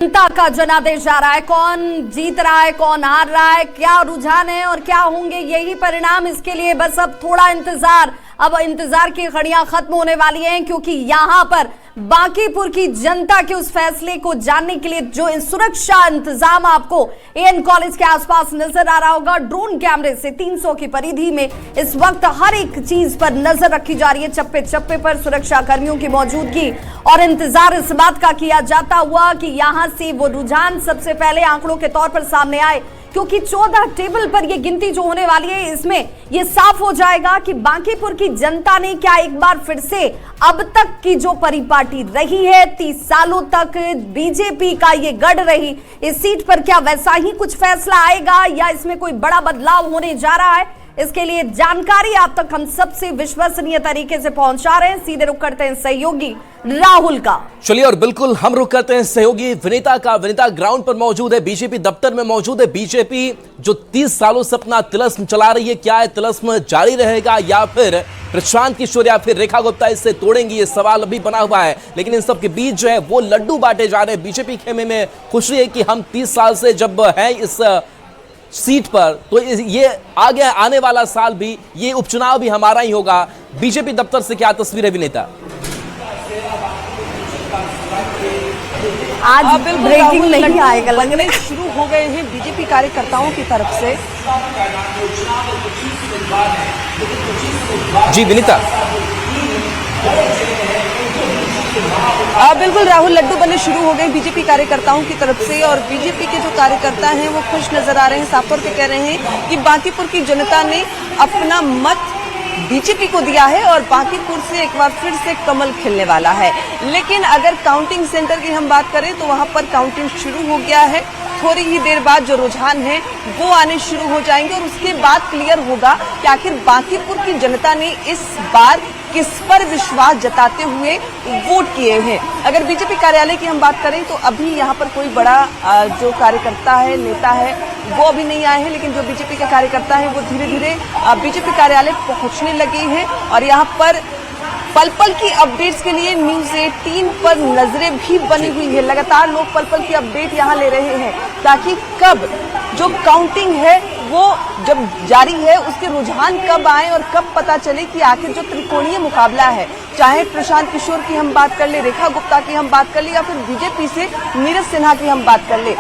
जनता का जनादेश जा रहा है। कौन जीत रहा है, कौन हार रहा है, क्या रुझान है और क्या होंगे यही परिणाम, इसके लिए बस अब थोड़ा इंतजार। अब इंतजार की घड़ियां खत्म होने वाली हैं, क्योंकि यहां पर बांकीपुर की जनता के उस फैसले को जानने के लिए जो सुरक्षा इंतजाम आपको एएन कॉलेज के आसपास नजर आ रहा होगा, ड्रोन कैमरे से 300 की परिधि में इस वक्त हर एक चीज पर नजर रखी जा रही है। चप्पे चप्पे पर सुरक्षा कर्मियों की मौजूदगी और इंतजार इस बात का किया जाता हुआ कि यहां से वो रुझान सबसे पहले आंकड़ों के तौर पर सामने आए, क्योंकि 14 टेबल पर यह गिनती जो होने वाली है, इसमें यह साफ हो जाएगा कि बांकीपुर की जनता ने क्या एक बार फिर से अब तक की जो परिपाटी रही है 30 सालों तक बीजेपी का ये गढ़ रही, इस सीट पर क्या वैसा ही कुछ फैसला आएगा या इसमें कोई बड़ा बदलाव होने जा रहा है। इसके लिए जानकारी आप तक हम सबसे विश्वसनीय तरीके से पहुंचा रहे हैं। सीधे रुख करते हैं सहयोगी राहुल का। चलिए और बिल्कुल हम रुख करते हैं सहयोगी विनीता का। विनीता ग्राउंड पर मौजूद है, बीजेपी दफ्तर में मौजूद है। बीजेपी जो 30 सालों से अपना तिलिस्म चला रही है, क्या है तिलिस्म जारी रहेगा या फिर प्रशांत किशोर या फिर रेखा गुप्ता इससे तोड़ेंगी, ये सवाल अभी बना हुआ है। लेकिन इन सब के बीच जो है वो लड्डू बांटे जा रहे हैं। बीजेपी खेमे में खुशी है कि हम 30 साल से जब है इस सीट पर, तो ये आगे आने वाला साल भी, ये उपचुनाव भी हमारा ही होगा। बीजेपी दफ्तर से क्या तस्वीर है विनीता? आज ब्रेकिंग नहीं आएगा, लगने शुरू हो गए हैं बीजेपी कार्यकर्ताओं की तरफ से। जी विनीता। बिल्कुल राहुल, लड्डू बनने शुरू हो गए बीजेपी कार्यकर्ताओं की तरफ से और बीजेपी के जो कार्यकर्ता हैं वो खुश नजर आ रहे हैं। साफ तौर पे कह रहे हैं कि बांकीपुर की जनता ने अपना मत बीजेपी को दिया है और बांकीपुर से एक बार फिर से कमल खिलने वाला है। लेकिन अगर काउंटिंग सेंटर की हम बात करें तो वहां पर काउंटिंग शुरू हो गया है। थोड़ी ही देर बाद जो रुझान है वो आने शुरू हो जाएंगे और उसके बाद क्लियर होगा कि आखिर बांकीपुर की जनता ने इस बार किस पर विश्वास जताते हुए वोट किए हैं। अगर बीजेपी कार्यालय की हम बात करें तो अभी यहाँ पर कोई बड़ा जो कार्यकर्ता है, नेता है, वो अभी नहीं आए हैं, लेकिन जो बीजेपी के कार्यकर्ता हैं वो धीरे धीरे बीजेपी कार्यालय पहुंचने लगे हैं और यहाँ पर पल पल की अपडेट्स के लिए न्यूज़ 18 पर नजरें भी बनी हुई है। लगातार लोग पल पल की अपडेट यहाँ ले रहे हैं ताकि कब जो काउंटिंग है वो जब जारी है उसके रुझान कब आए और कब पता चले कि आखिर जो त्रिकोणीय मुकाबला है, चाहे प्रशांत किशोर की हम बात कर ले, रेखा गुप्ता की हम बात कर ले या फिर बीजेपी से नीरज सिन्हा की हम बात कर ले,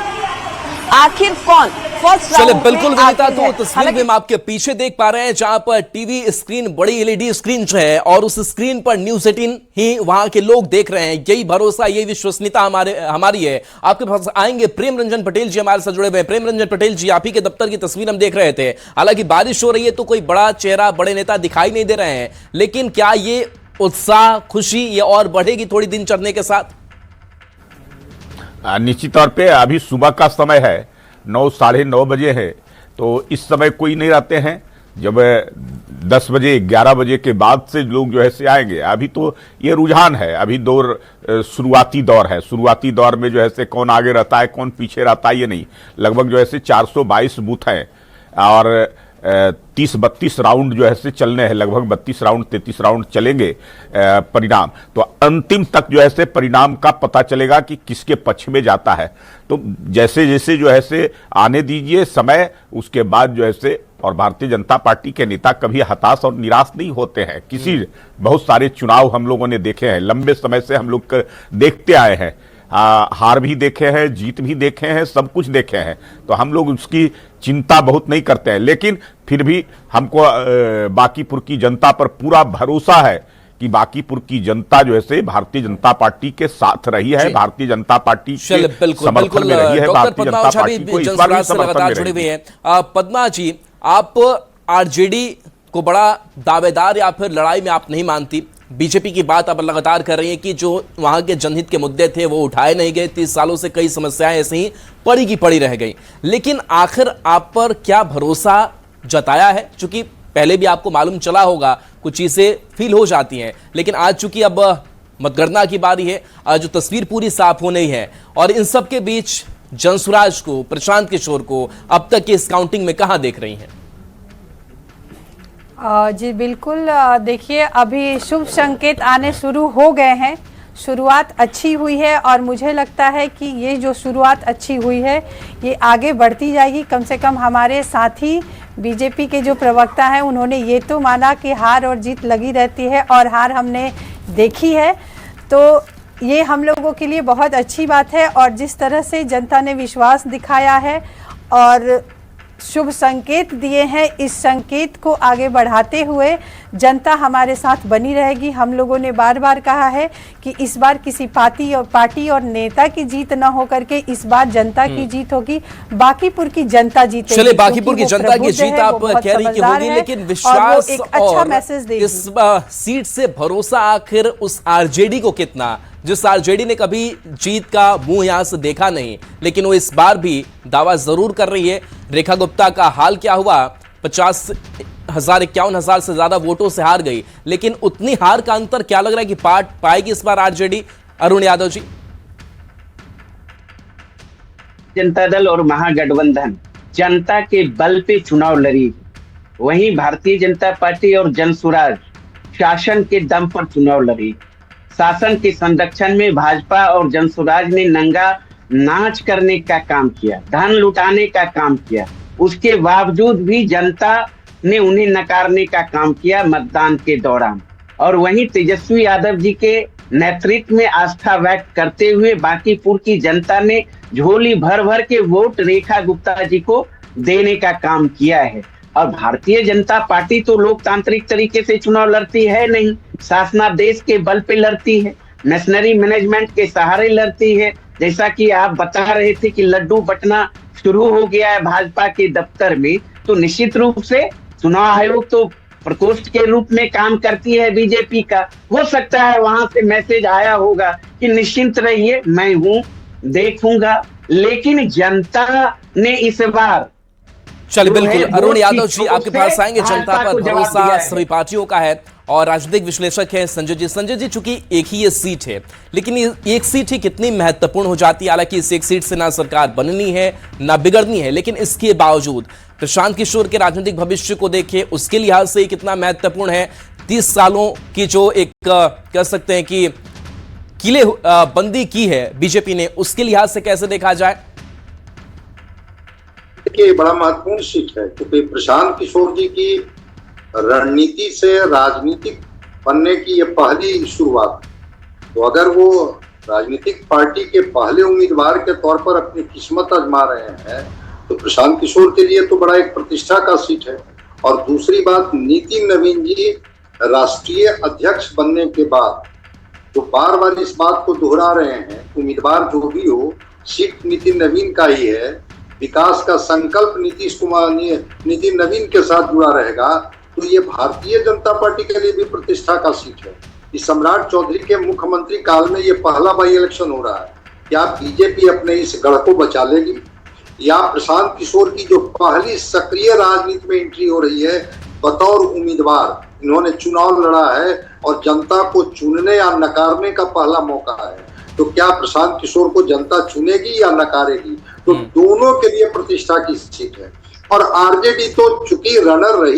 आखिर कौन फर्स्ट चले बिल्कुल विनीता। तो तस्वीर में हम आपके पीछे देख पा रहे हैं जहां पर टीवी स्क्रीन, बड़ी एलईडी स्क्रीन जो है और उस स्क्रीन पर न्यूज़ 18 ही वहां के लोग देख रहे हैं। यही भरोसा, यही विश्वसनीयता हमारी है। आपके पास आएंगे प्रेम रंजन पटेल जी हमारे साथ जुड़े हुए हैं। प्रेम रंजन पटेल जी, आप ही के दफ्तर की तस्वीर हम देख रहे थे। हालांकि बारिश हो रही है तो कोई बड़ा चेहरा, बड़े नेता दिखाई नहीं दे रहे हैं, लेकिन क्या ये उत्साह, खुशी ये और बढ़ेगी थोड़ी दिन चढ़ने के साथ? निश्चित तौर पे अभी सुबह का समय है, 9 साढ़े 9 बजे है, तो इस समय कोई नहीं रहते हैं। जब 10 बजे 11 बजे के बाद से लोग जो है से आएंगे। अभी तो ये रुझान है, अभी शुरुआती दौर है। शुरुआती दौर में जो है से कौन आगे रहता है, कौन पीछे रहता है, ये नहीं। लगभग जो है से 422 बूथ हैं और 30-32 राउंड जो है से चलने हैं। लगभग 32 राउंड 33 राउंड चलेंगे परिणाम। तो अंतिम तक जो है से परिणाम का पता चलेगा कि किसके पक्ष में जाता है। तो जैसे जैसे जो है से आने दीजिए समय, उसके बाद जो है से, और भारतीय जनता पार्टी के नेता कभी हताश और निराश नहीं होते हैं। बहुत सारे चुनाव हम लोगों ने देखे हैं, लंबे समय से हम लोग देखते आए हैं। हार भी देखे हैं, जीत भी देखे हैं, सब कुछ देखे हैं। तो हम लोग उसकी चिंता बहुत नहीं करते हैं, लेकिन फिर भी हमको बांकीपुर की जनता पर पूरा भरोसा है कि बांकीपुर की जनता जो है से भारतीय जनता पार्टी के साथ रही है, भारतीय जनता पार्टी के समर्थन में रही है। भारतीय जनता पार्टी को इस बार भी समर्थन में रही है। पद्मा जी, आप आरजेडी को बड़ा दावेदार या फिर लड़ाई में आप नहीं मानती, बीजेपी की बात आप लगातार कर रही हैं कि जो वहां के जनहित के मुद्दे थे वो उठाए नहीं गए। 30 सालों से कई समस्याएं ऐसे ही पड़ी की पड़ी रह गई, लेकिन आखिर आप पर क्या भरोसा जताया है? चूंकि पहले भी आपको मालूम चला होगा, कुछ चीजें फील हो जाती हैं, लेकिन आज चूंकि अब मतगणना की बारी है, जो तस्वीर पूरी साफ होनी है और इन सब के बीच जनसुराज को, प्रशांत किशोर को अब तक की इस काउंटिंग में कहां देख रही हैं? जी बिल्कुल, देखिए अभी शुभ संकेत आने शुरू हो गए हैं। शुरुआत अच्छी हुई है और मुझे लगता है कि ये जो शुरुआत अच्छी हुई है ये आगे बढ़ती जाएगी। कम से कम हमारे साथी बीजेपी के जो प्रवक्ता हैं उन्होंने ये तो माना कि हार और जीत लगी रहती है और हार हमने देखी है, तो ये हम लोगों के लिए बहुत अच्छी बात है। और जिस तरह से जनता ने विश्वास दिखाया है और शुभ संकेत दिए हैं, इस संकेत को आगे बढ़ाते हुए जनता हमारे साथ बनी रहेगी। हम लोगों ने बार बार कहा है कि इस बार किसी पार्टी और नेता की जीत ना होकर के इस बार जनता की जीत होगी, बांकीपुर की जनता जीतेगी। चलिए, बांकीपुर की जनता की जीत आप कह रही कि होगी, लेकिन विश्वास एक अच्छा मैसेज देगी। इस सीट से भरोसा आखिर उस आरजेडी को कितना, जिस आरजेडी ने कभी जीत का मुंह यहां से देखा नहीं, लेकिन वो इस बार भी दावा जरूर कर रही है। रेखा गुप्ता का हाल क्या हुआ, 50,000-51,000 से ज्यादा वोटों से हार गई, लेकिन उतनी हार का अंतर क्या लग रहा है कि पाएगी इस बार आरजेडी? अरुण यादव जी। जनता दल और महागठबंधन जनता के बल पे चुनाव लड़ी, वहीं भारतीय जनता पार्टी और जनसुराज शासन के दम पर चुनाव लड़ी। शासन के संरक्षण में भाजपा और जनसुराज ने नंगा नाच करने का काम किया, धन लुटाने का काम किया, उसके बावजूद भी जनता ने उन्हें नकारने का काम किया मतदान के दौरान। और वहीं तेजस्वी यादव जी के नेतृत्व में आस्था व्यक्त करते हुए बांकीपुर की जनता ने झोली भर भर के वोट रेखा गुप्ता जी को देने का काम किया है। और भारतीय जनता पार्टी तो लोकतांत्रिक तरीके से चुनाव लड़ती है नहीं, शासनादेश के बल पे लड़ती है, मशीनरी मैनेजमेंट के सहारे लड़ती है। जैसा कि आप बता रहे थे कि लड्डू बंटना शुरू हो गया है भाजपा के दफ्तर में, तो निश्चित रूप से चुनाव आयोग तो प्रकोष्ठ के रूप में काम करती है बीजेपी का। हो सकता है वहां से मैसेज आया होगा कि निश्चिंत रहिए, मैं हूं, देखूंगा, लेकिन जनता ने इस बार चलिए, बिल्कुल अरुण यादव जी आपके पास आएंगे। जनता पर भरोसा सभी पार्टियों का है और राजनीतिक विश्लेषक हैं संजय जी। संजय जी, चूंकि एक ही ये सीट है, लेकिन ये एक सीट ही कितनी महत्वपूर्ण हो जाती है। हालांकि इस एक सीट से ना सरकार बननी है ना बिगड़नी है, लेकिन इसके बावजूद प्रशांत किशोर के राजनीतिक भविष्य को देखें, उसके लिहाज से कितना महत्वपूर्ण है। 30 सालों की जो एक कह सकते हैं कि किले बंदी की है बीजेपी ने, उसके लिहाज से कैसे देखा जाए? देखिए, बड़ा महत्वपूर्ण सीट है क्योंकि प्रशांत किशोर जी की रणनीति से राजनीतिक बनने की ये पहली शुरुआत। तो अगर वो राजनीतिक पार्टी के पहले उम्मीदवार के तौर पर अपनी किस्मत आजमा रहे हैं तो प्रशांत किशोर के लिए तो बड़ा एक प्रतिष्ठा का सीट है। और दूसरी बात, नितिन नवीन जी राष्ट्रीय अध्यक्ष बनने के बाद जो बार बार इस बात को दोहरा रहे हैं, उम्मीदवार जो भी हो, सीट नितिन नवीन का ही है, विकास का संकल्प नितिन नवीन के साथ जुड़ा रहेगा, तो ये भारतीय जनता पार्टी के लिए भी प्रतिष्ठा का सीट है। इस सम्राट चौधरी के मुख्यमंत्री काल में ये पहला बाई इलेक्शन हो रहा है। क्या बीजेपी अपने इस गढ़ को बचा लेगी, या प्रशांत किशोर की जो पहली सक्रिय राजनीति में एंट्री हो रही है बतौर उम्मीदवार, इन्होंने चुनाव लड़ा है और जनता को चुनने या नकारने का पहला मौका है, तो क्या प्रशांत किशोर को जनता चुनेगी या नकारेगी? तो दोनों के लिए प्रतिष्ठा की सीट है। और आरजेडी तो चूंकि रनर रही